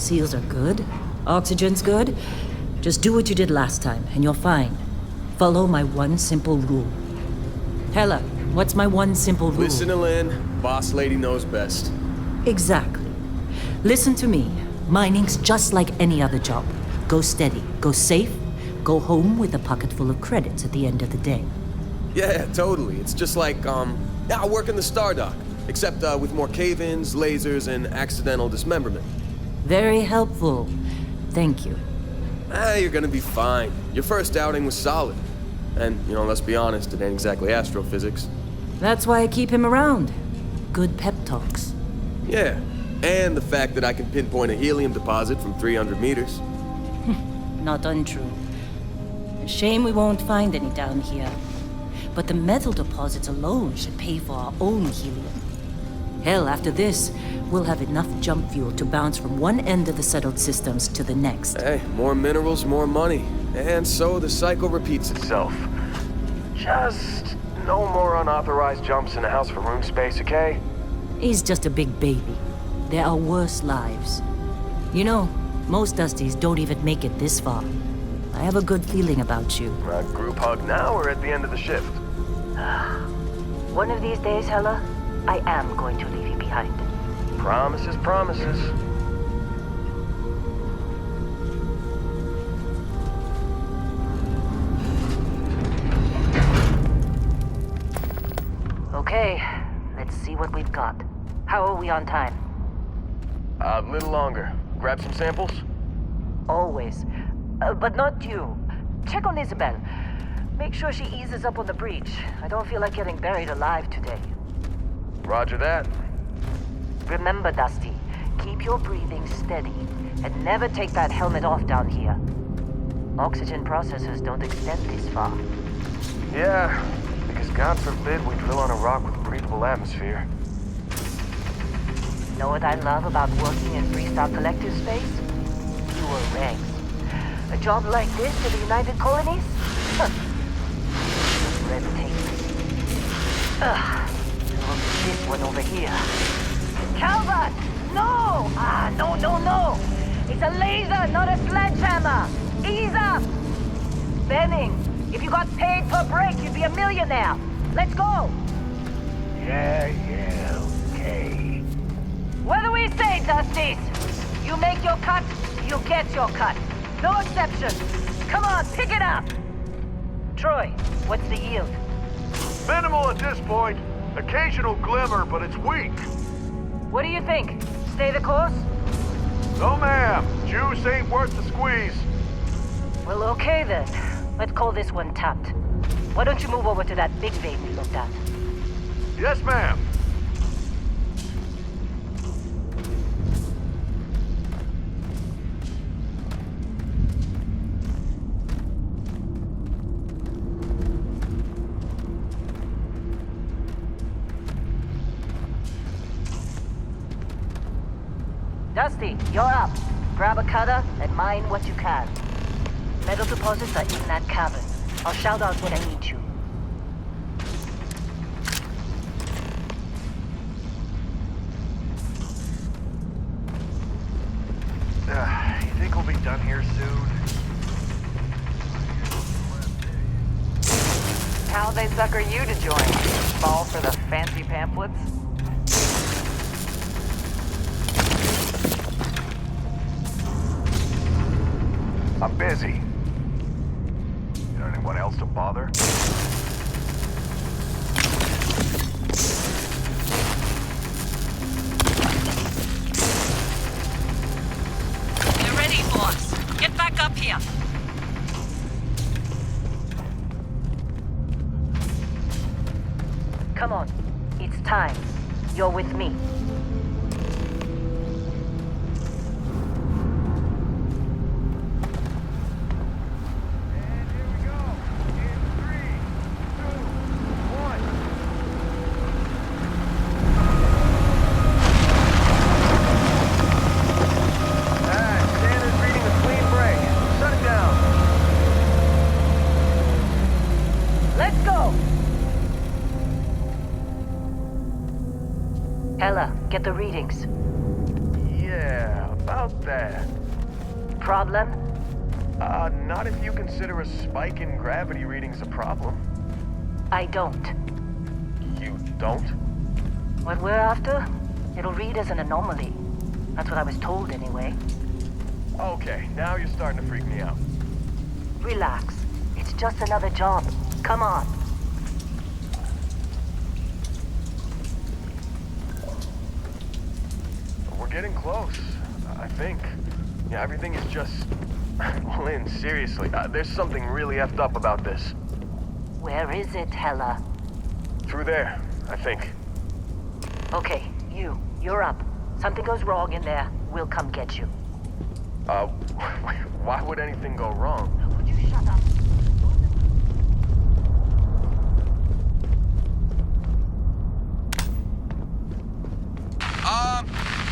seals are good. Oxygen's good. Just do what you did last time, and you're fine. Follow my one simple rule. Hella, what's my one simple rule? Listen to Lynn. Boss lady knows best. Exactly. Listen to me. Mining's just like any other job. Go steady, go safe, go home with a pocket full of credits at the end of the day. Yeah, totally. It's just like, I work in the Star Dock. Except with more cave-ins, lasers, and accidental dismemberment. Very helpful. Thank you. You're gonna be fine. Your first outing was solid. And, let's be honest, it ain't exactly astrophysics. That's why I keep him around. Good pep talks. Yeah, and the fact that I can pinpoint a helium deposit from 300 meters. Not untrue. A shame we won't find any down here. But the metal deposits alone should pay for our own helium. Hell, after this, we'll have enough jump fuel to bounce from one end of the settled systems to the next. Hey, more minerals, more money. And so the cycle repeats itself. Just no more unauthorized jumps in the house for room space, okay? He's just a big baby. There are worse lives. Most Dusties don't even make it this far. I have a good feeling about you. Group hug now or at the end of the shift? One of these days, Hella, I am going to leave you behind. Promises, promises. Okay, let's see what we've got. How are we on time? A little longer. Grab some samples? Always. But not you. Check on Isabel. Make sure she eases up on the breach. I don't feel like getting buried alive today. Roger that. Remember, Dusty, keep your breathing steady and never take that helmet off down here. Oxygen processors don't extend this far. Yeah, because God forbid we drill on a rock with a breathable atmosphere. Know what I love about working in Freestar Collective space? Fewer ranks. A job like this in the United Colonies? Red tape. This one over here. Calvert! No! No! It's a laser, not a sledgehammer! Ease up! Benning, if you got paid per break, you'd be a millionaire. Let's go! Yeah, okay. What do we say, Dusties? You make your cut, you get your cut. No exceptions. Come on, pick it up! Troy, what's the yield? Minimal at this point. Occasional glimmer, but it's weak. What do you think? Stay the course? No, ma'am. Juice ain't worth the squeeze. Well, okay then. Let's call this one tapped. Why don't you move over to that big vein we looked at? Yes, ma'am. Dusty, you're up. Grab a cutter and mine what you can. Metal deposits are in that cavern. I'll shout out when I need you. You think we'll be done here soon? How'd they sucker you to join? Fall for the fancy pamphlets? I'm busy. You know anyone else to bother? You're ready, boss. Get back up here. Come on. It's time. You're with me. Get the readings. Yeah, about that? Problem? Not if you consider a spike in gravity readings a problem. I don't. You don't? What we're after? It'll read as an anomaly. That's what I was told anyway. Okay, now you're starting to freak me out. Relax. It's just another job. Come on. We're getting close, I think. Yeah, everything is just... Well, Lynn, seriously, there's something really effed up about this. Where is it, Hella? Through there, I think. Okay, you're up. Something goes wrong in there, we'll come get you. Why would anything go wrong? Would you shut up?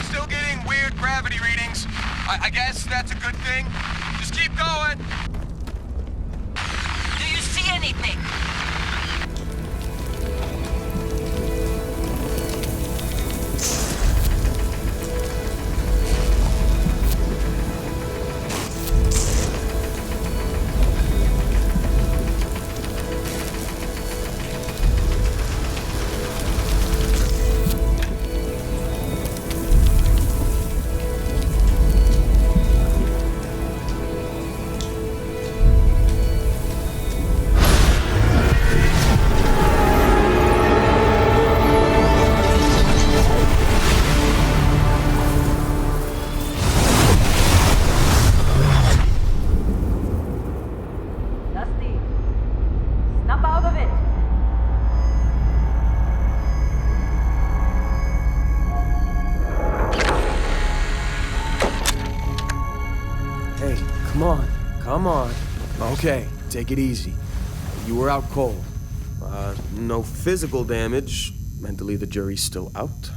Still getting weird gravity readings. I guess that's a good thing. Just keep going. Do you see anything? Come on. Okay, take it easy. You were out cold. No physical damage. Mentally, the jury's still out.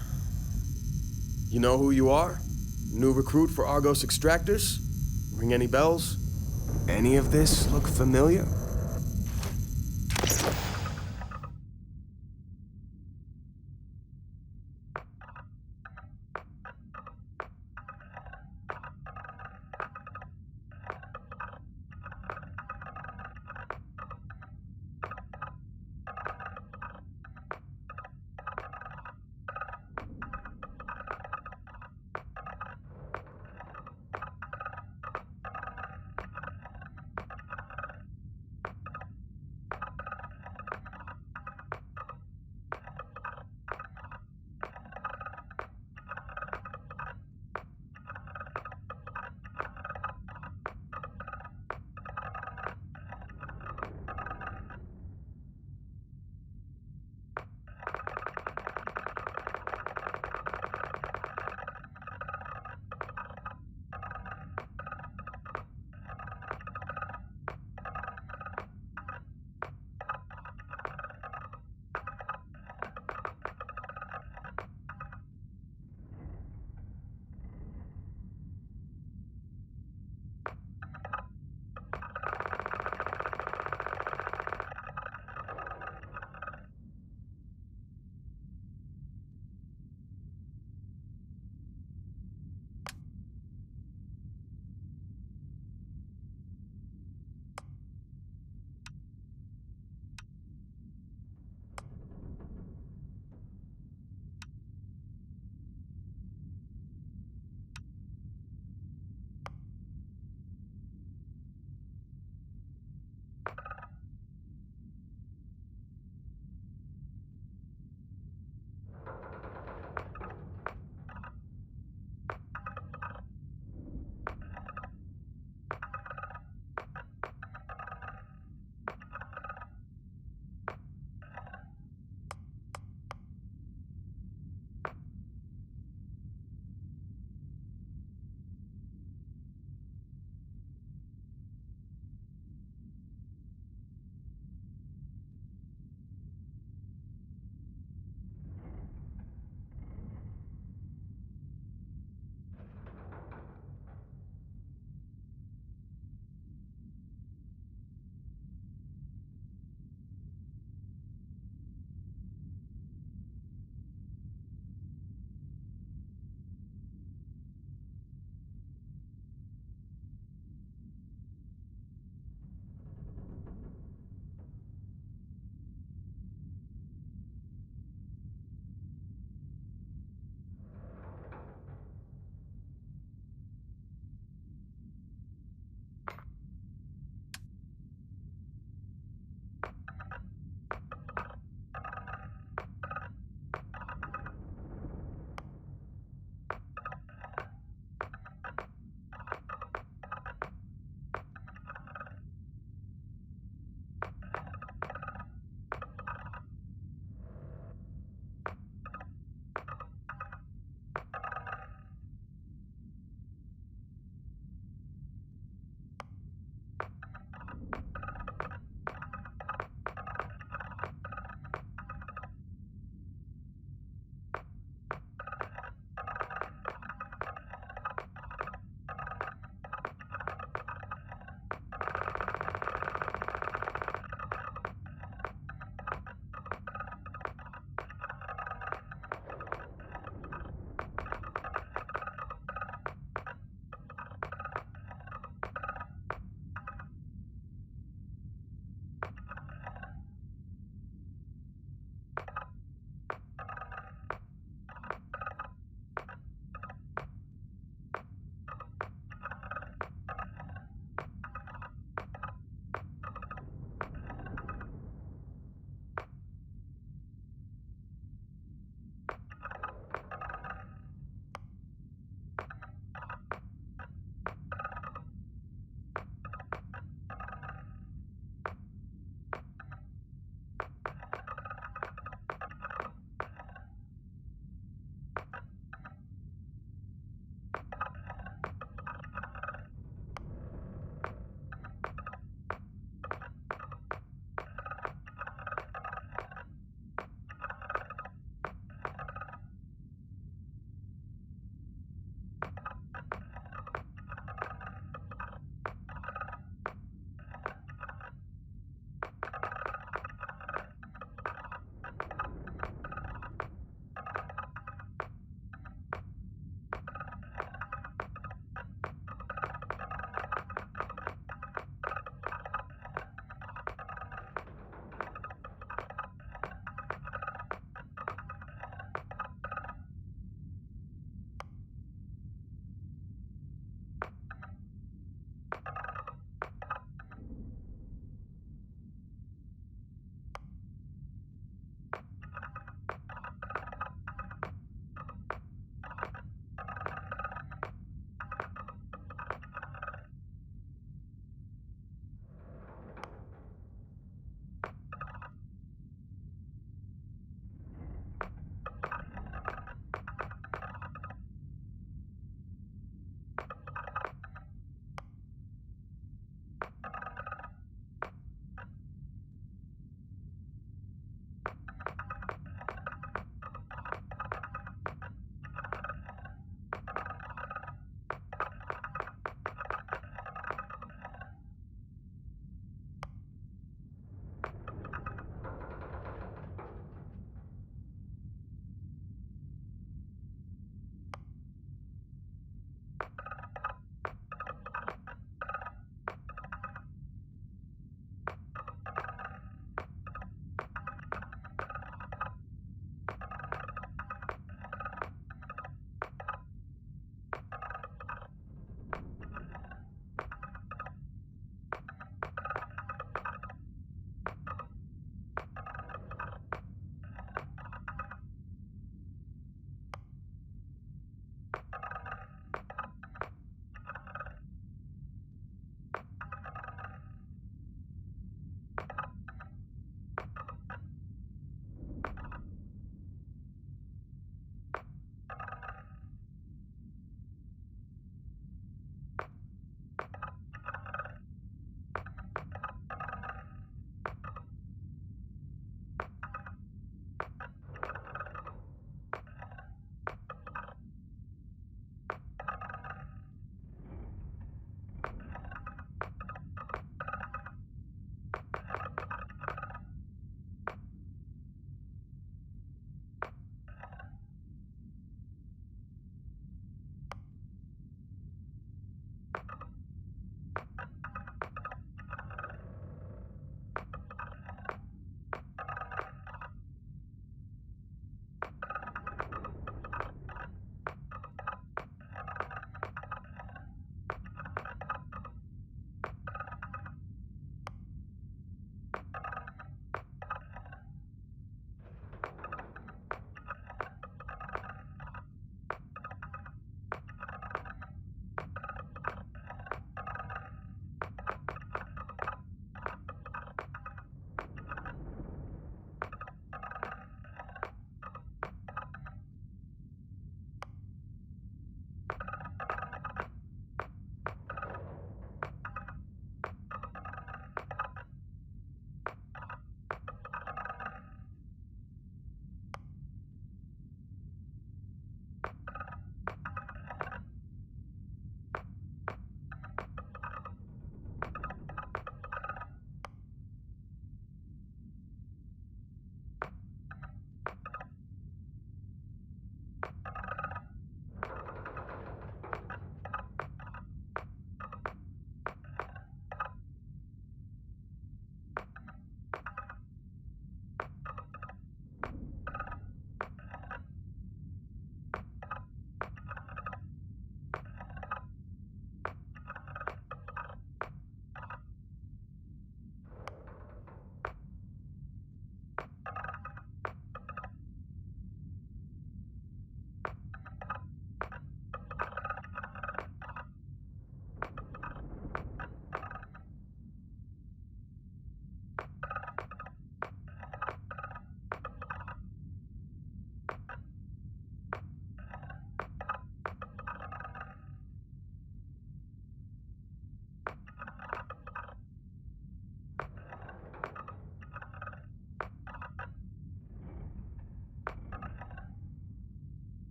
You know who you are? New recruit for Argos Extractors? Ring any bells? Any of this look familiar?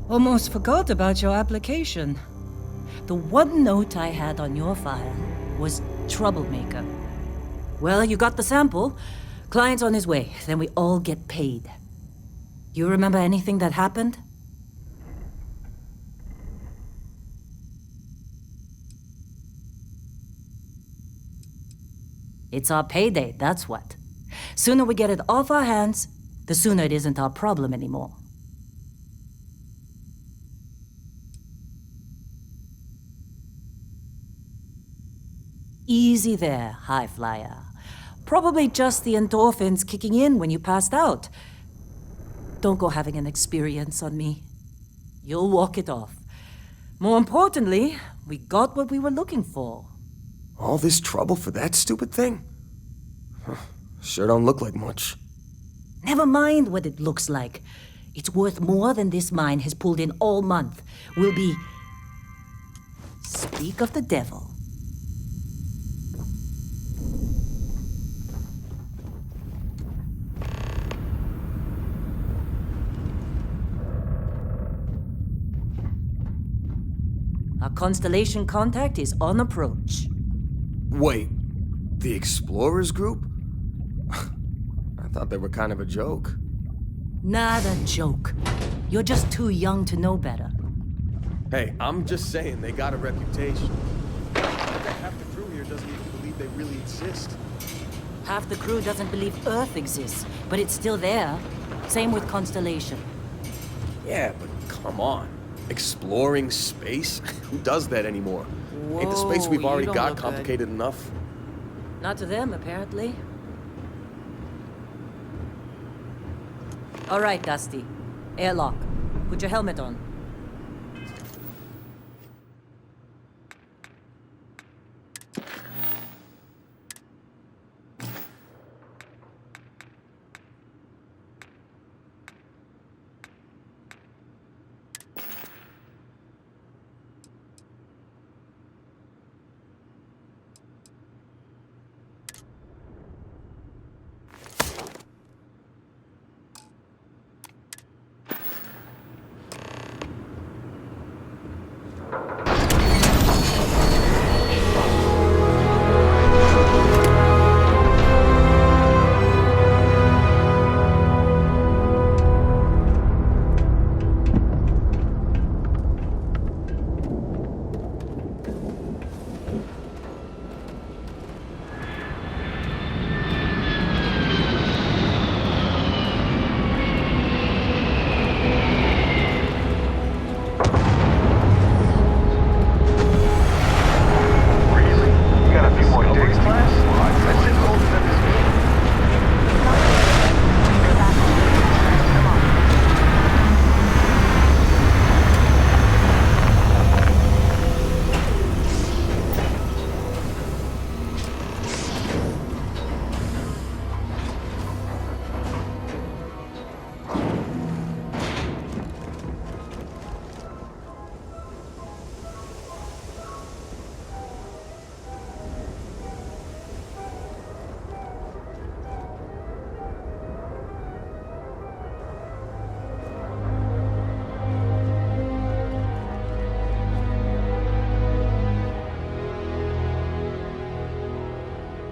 Almost forgot about your application. The one note I had on your file was troublemaker. Well, you got the sample. Client's on his way, then we all get paid. You remember anything that happened? It's our payday, that's what. Sooner we get it off our hands, the sooner it isn't our problem anymore. Easy there, high flyer. Probably just the endorphins kicking in when you passed out. Don't go having an experience on me. You'll walk it off. More importantly, we got what we were looking for. All this trouble for that stupid thing? Huh, sure don't look like much. Never mind what it looks like. It's worth more than this mine has pulled in all month. We'll be... Speak of the devil. Our Constellation contact is on approach. Wait, the Explorers group? I thought they were kind of a joke. Not a joke. You're just too young to know better. Hey, I'm just saying they got a reputation. I bet half the crew here doesn't even believe they really exist. Half the crew doesn't believe Earth exists, but it's still there. Same with Constellation. Yeah, but come on. Exploring space? Who does that anymore? Ain't the space we've Whoa, already you got don't look complicated enough? Not to them, apparently. All right, Dusty. Airlock. Put your helmet on.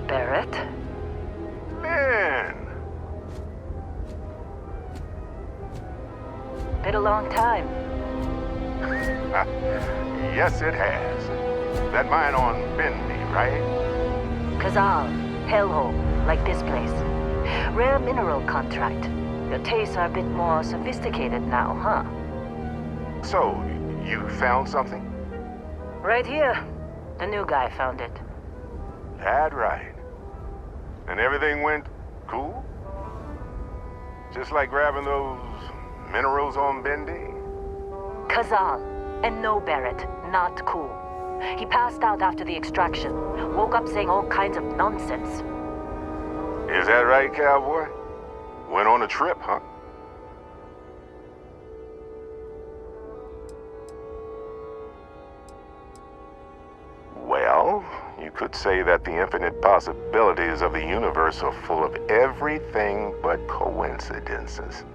Barrett? Man! Been a long time. Yes, it has. That mine on Bendy, right? Kazal, hellhole, like this place. Rare mineral contract. Your tastes are a bit more sophisticated now, huh? So, you found something? Right here. The new guy found it. That right. And everything went cool? Just like grabbing those minerals on Bendy? Kazal, and no Barrett, not cool. He passed out after the extraction. Woke up saying all kinds of nonsense. Is that right, cowboy? Went on a trip, huh? Well, you could say that the infinite possibilities of the universe are full of everything but coincidences.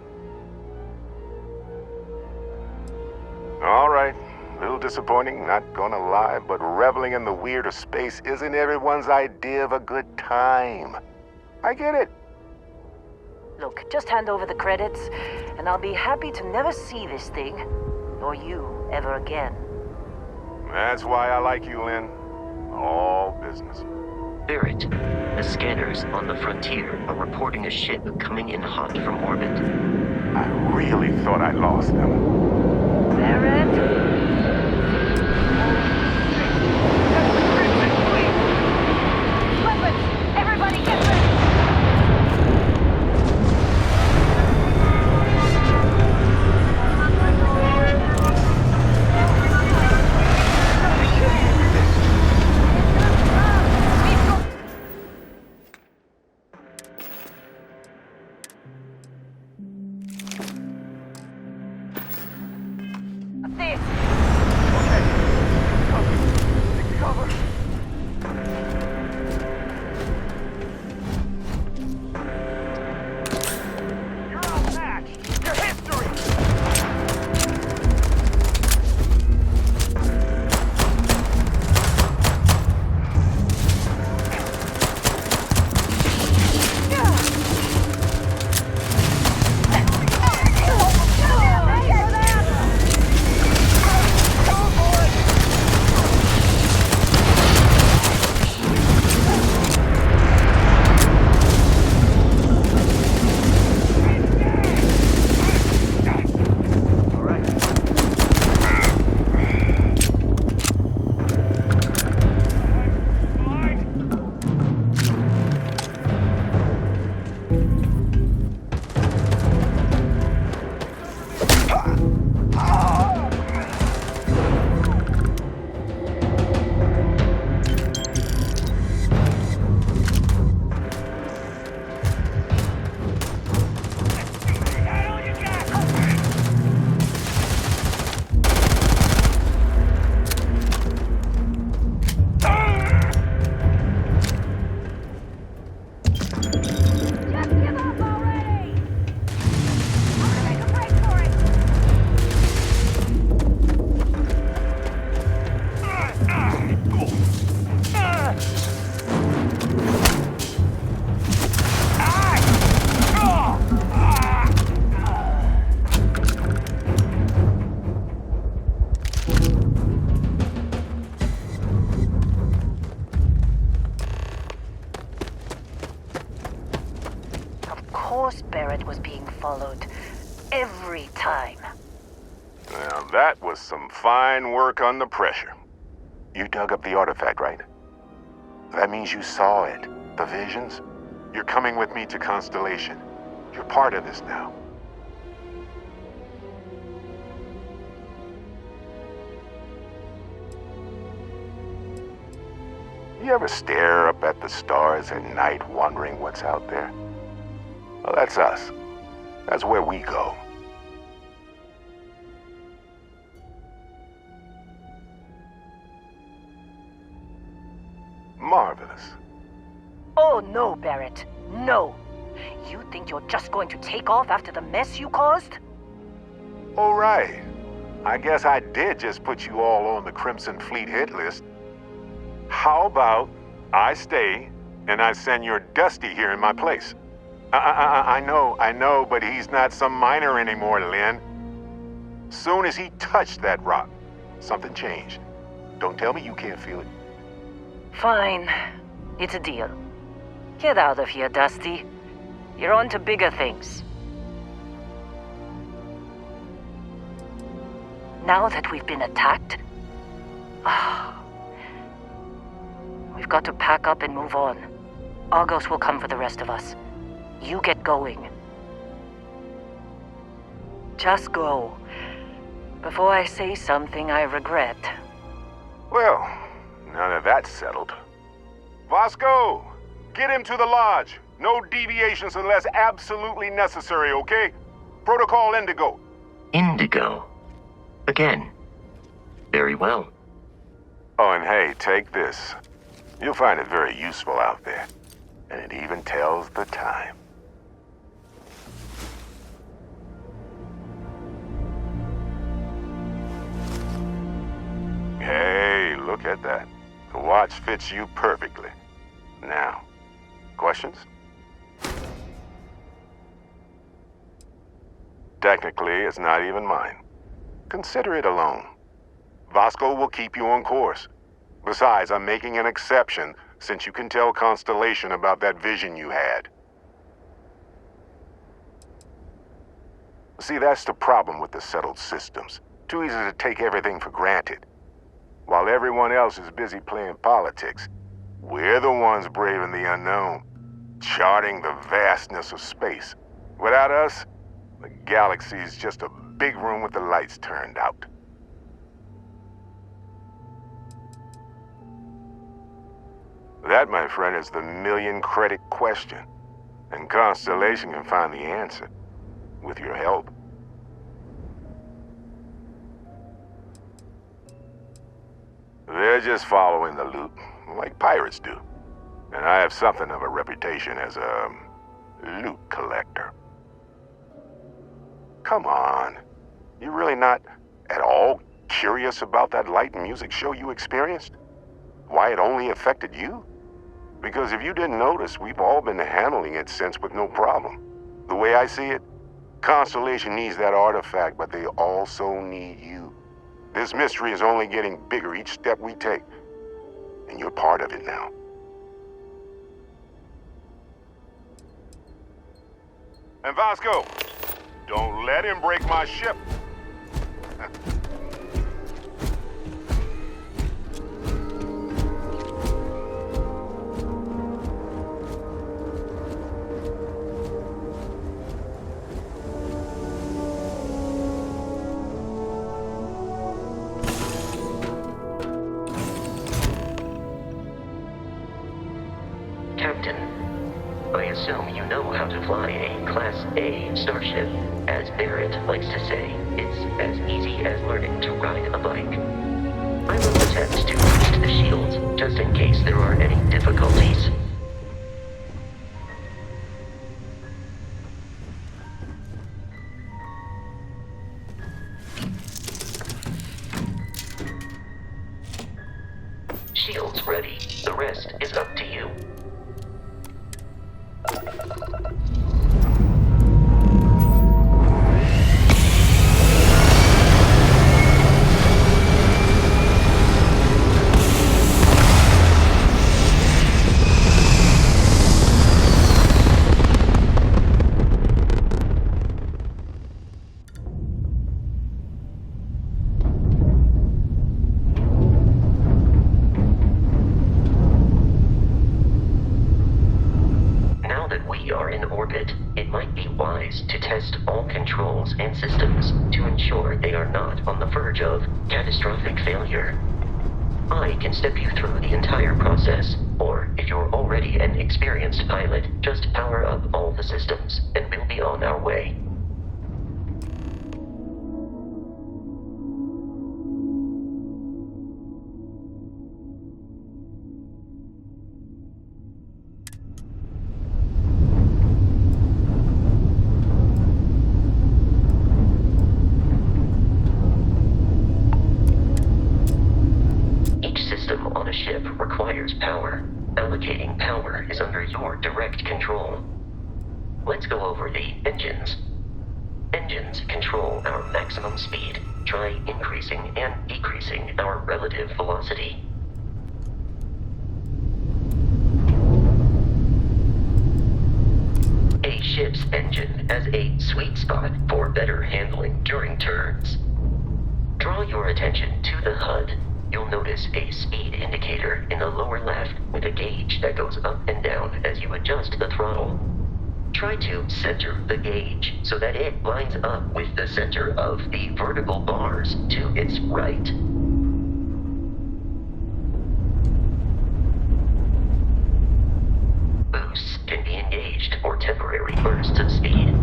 All right. A little disappointing, not gonna lie, but reveling in the weird of space isn't everyone's idea of a good time. I get it. Look, just hand over the credits, and I'll be happy to never see this thing, or you, ever again. That's why I like you, Lynn. All business. Barrett, the scanners on the frontier are reporting a ship coming in hot from orbit. I really thought I lost them. Barrett? Everybody get ready! Barrett was being followed. Every time. Now, that was some fine work under pressure. You dug up the artifact, right? That means you saw it. The visions? You're coming with me to Constellation. You're part of this now. You ever stare up at the stars at night wondering what's out there? Well, that's us. That's where we go. Marvelous. Oh, no, Barrett. No. You think you're just going to take off after the mess you caused? All right. I guess I did just put you all on the Crimson Fleet hit list. How about I stay and I send your Dusty here in my place? I know, but he's not some miner anymore, Lynn. Soon as he touched that rock, something changed. Don't tell me you can't feel it. Fine. It's a deal. Get out of here, Dusty. You're on to bigger things. Now that we've been attacked, we've got to pack up and move on. Argos will come for the rest of us. You get going. Just go. Before I say something I regret. Well, now that that's settled. Vasco, get him to the lodge. No deviations unless absolutely necessary, okay? Protocol Indigo. Indigo? Again? Very well. Oh, and hey, take this. You'll find it very useful out there. And it even tells the time. fit that. The watch fits you perfectly. Now, questions? Technically, it's not even mine. Consider it a loan. Vasco will keep you on course. Besides, I'm making an exception since you can tell Constellation about that vision you had. See, that's the problem with the settled systems. Too easy to take everything for granted. While everyone else is busy playing politics, we're the ones braving the unknown, charting the vastness of space. Without us, the galaxy is just a big room with the lights turned out. That, my friend, is the million-credit question. And Constellation can find the answer, with your help. They're just following the loot, like pirates do. And I have something of a reputation as a loot collector. Come on. You're really not at all curious about that light and music show you experienced? Why it only affected you? Because if you didn't notice, we've all been handling it since with no problem. The way I see it, Constellation needs that artifact, but they also need you. This mystery is only getting bigger each step we take, and you're part of it now. And Vasco, don't let him break my ship. Captain, I assume you know how to fly a Class A starship. As Barrett likes to say, it's as easy as learning to ride a bike. I will attempt to boost the shields, just in case there are any difficulties. Shields ready. The rest is up to you. To test all controls and systems to ensure they are not on the verge of catastrophic failure. I can step you through the entire process, or if you're already an experienced pilot, just power up all the systems and we'll be on our way. Requires power. Allocating power is under your direct control. Let's go over the engines. Engines control our maximum speed. Try increasing and decreasing our relative velocity. A ship's engine has a sweet spot for better handling during turns. Draw your attention to the HUD. You'll notice a speed indicator in the lower left with a gauge that goes up and down as you adjust the throttle. Try to center the gauge so that it lines up with the center of the vertical bars to its right. Boosts can be engaged for temporary bursts of speed.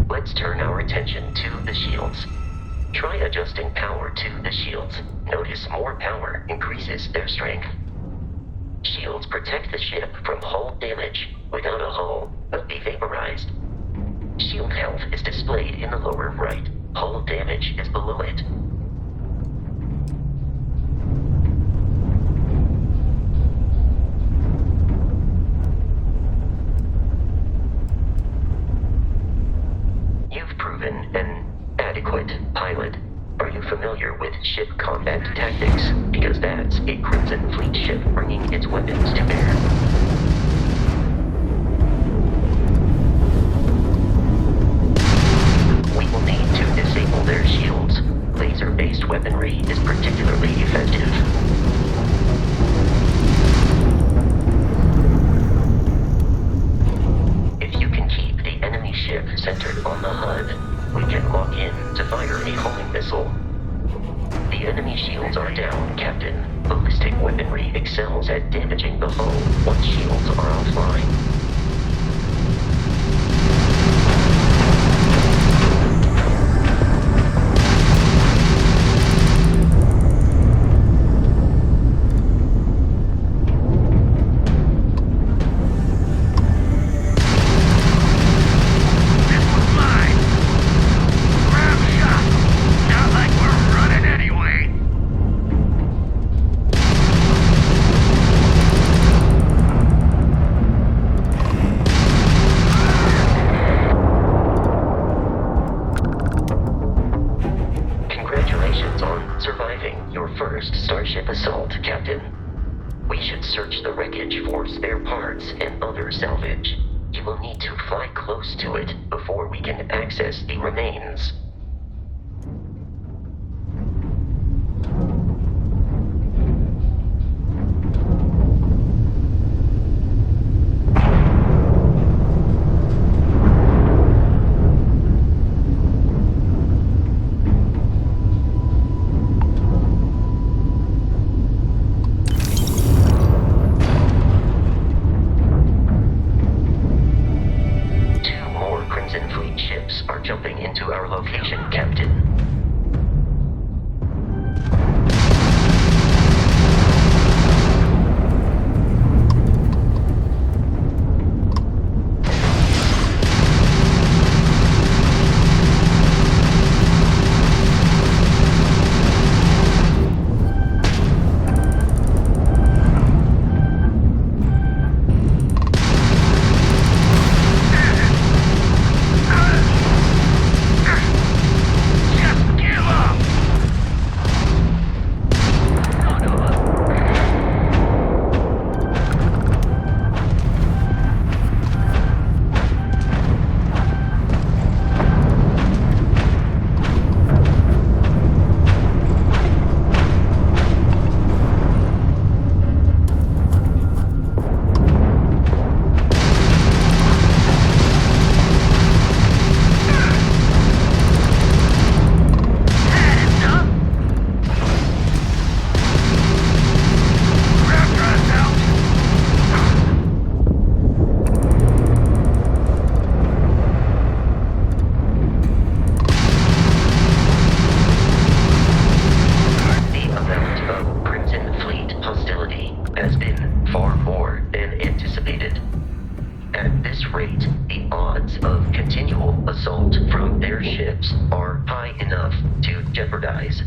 Let's turn our attention to the shields. Try adjusting power to the shields. Notice more power increases their strength. Shields protect the ship from hull damage. without a hull, will be vaporized. Shield health is displayed in the lower right. Hull damage is below it. You've proven an adequate pilot. Are you familiar with ship combat tactics? Because that's a Crimson Fleet ship bringing its weapons to bear. We will need to disable their shields. Laser-based weaponry is particularly effective. If you can keep the enemy ship centered on the HUD, we can lock in to fire a homing missile. The enemy shields are down, Captain. Ballistic weaponry excels at damaging the hull once shields are offline. Salvage. You will need to fly close to it before we can access the remains.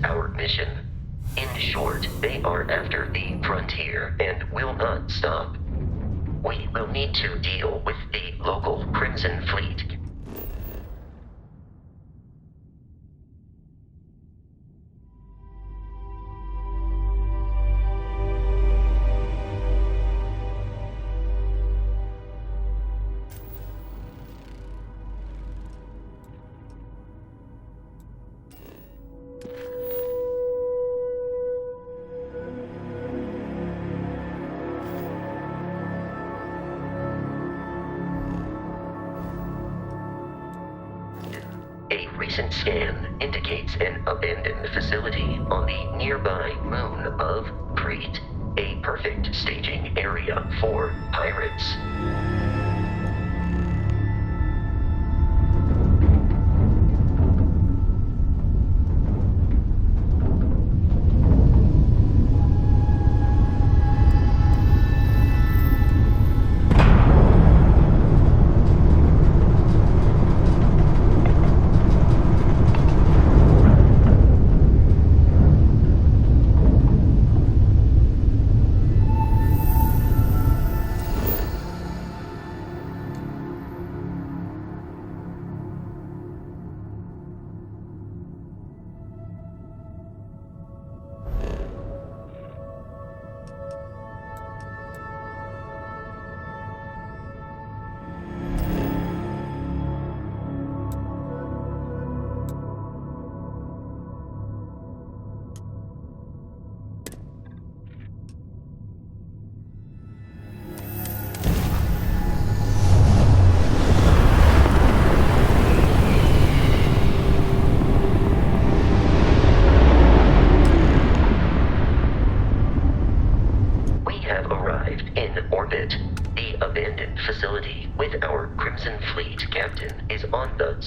Our mission. In short, they are after the frontier and will not stop. We will need to deal with the local Crimson Fleet. A recent scan indicates an abandoned facility on the nearby moon of Crete, a perfect staging area for pirates.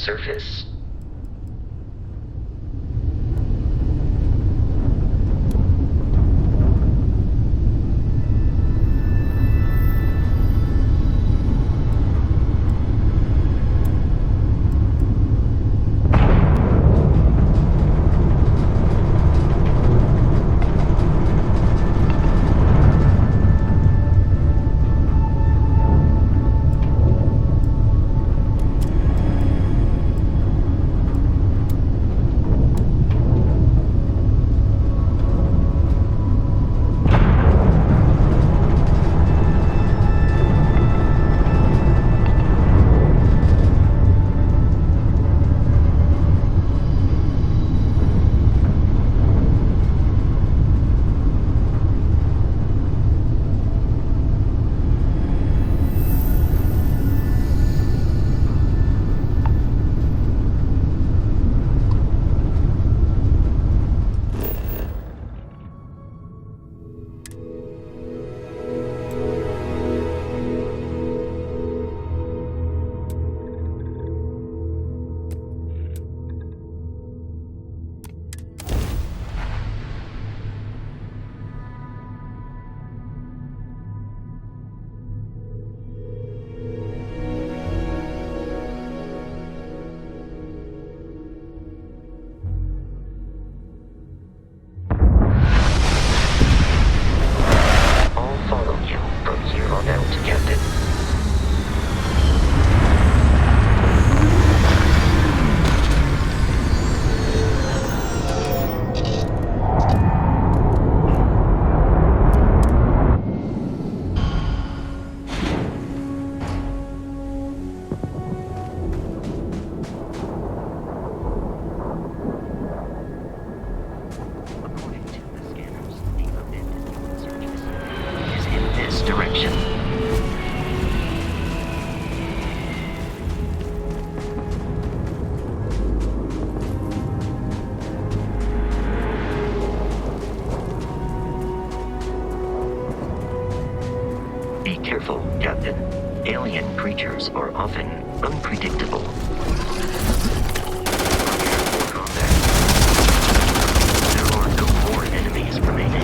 surface. Be careful, Captain. Alien creatures are often unpredictable. There are no more enemies remaining.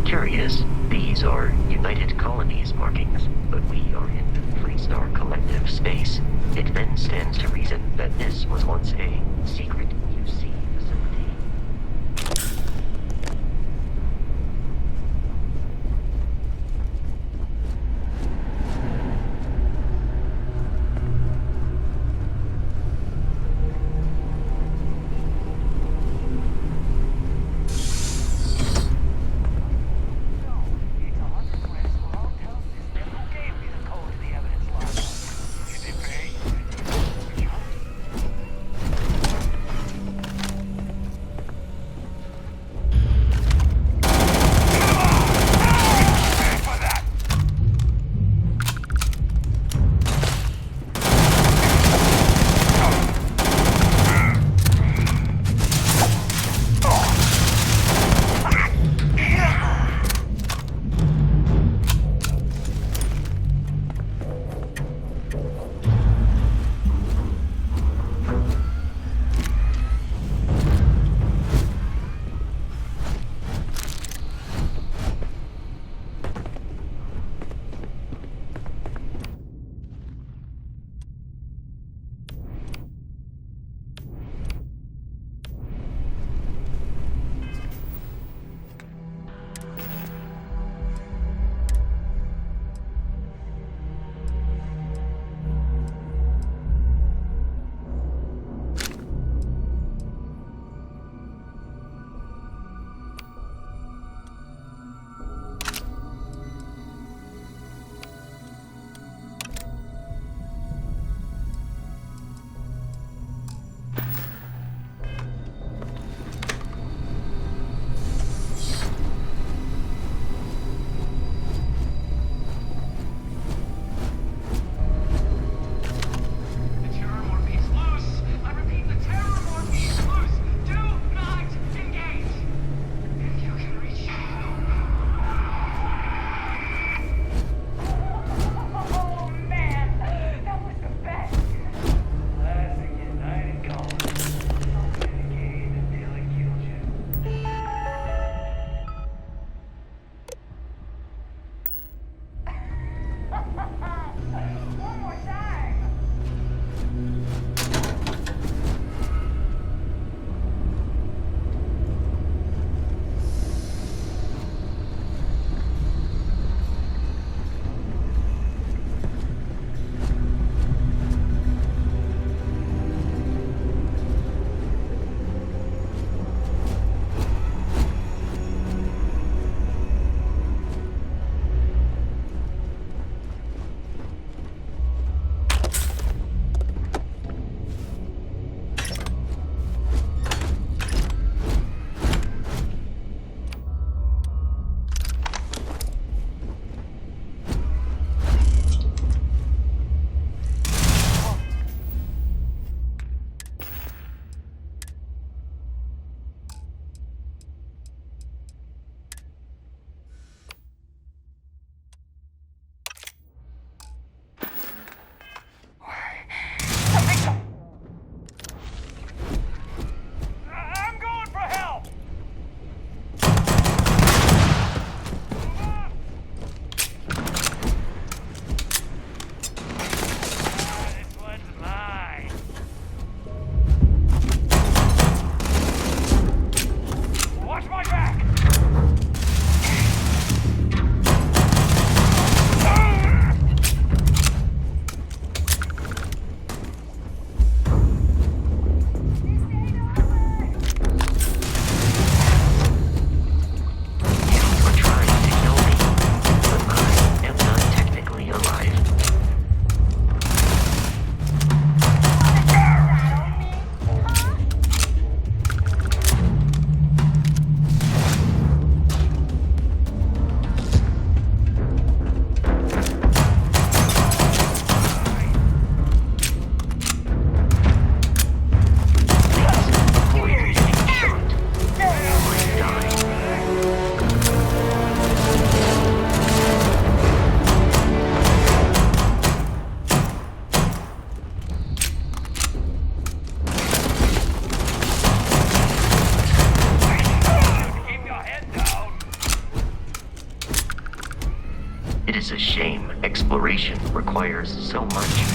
Curious, these are United Colonies markings, but we are in Freestar Collective space. It then stands to reason that this was once a secret UC facility.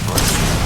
But